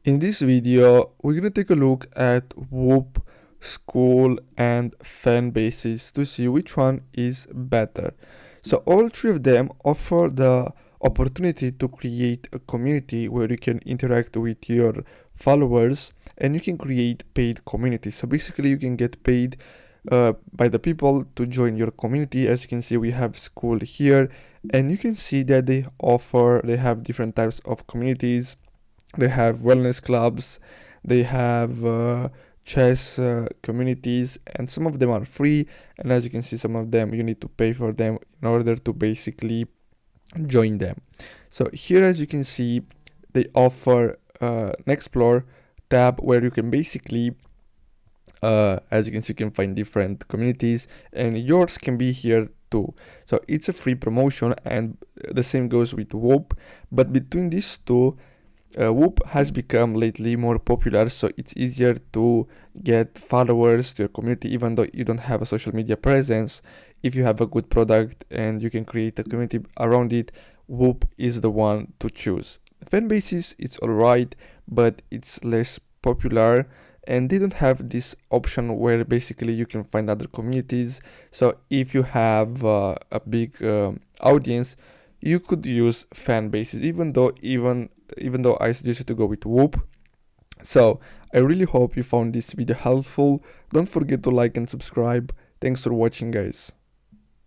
In this video, we're gonna take a look at Whop, Skool, and Fanbasis to see which one is better. So all three of them offer the opportunity to create a community where you can interact with your followers and you can create paid communities. So basically you can get paid by the people to join your community. As you can see, we have Skool here, and you can see that they have different types of communities. They have wellness clubs, they have chess communities, and some of them are free. And as you can see, some of them you need to pay for them in order to basically join them. So here, as you can see, they offer an explore tab where you can basically as you can see, you can find different communities, and yours can be here too. So it's a free promotion, and the same goes with Whop. But between these two, Whoop has become lately more popular, so it's easier to get followers to your community even though you don't have a social media presence. If you have a good product and you can create a community around it, Whoop is the one to choose. Fanbasis, it's alright, but it's less popular, and they don't have this option where basically you can find other communities. So if you have a big audience, you could use Fanbasis, even though I suggest you to go with Whoop. So I really hope you found this video helpful. Don't forget to like and subscribe. Thanks for watching, guys.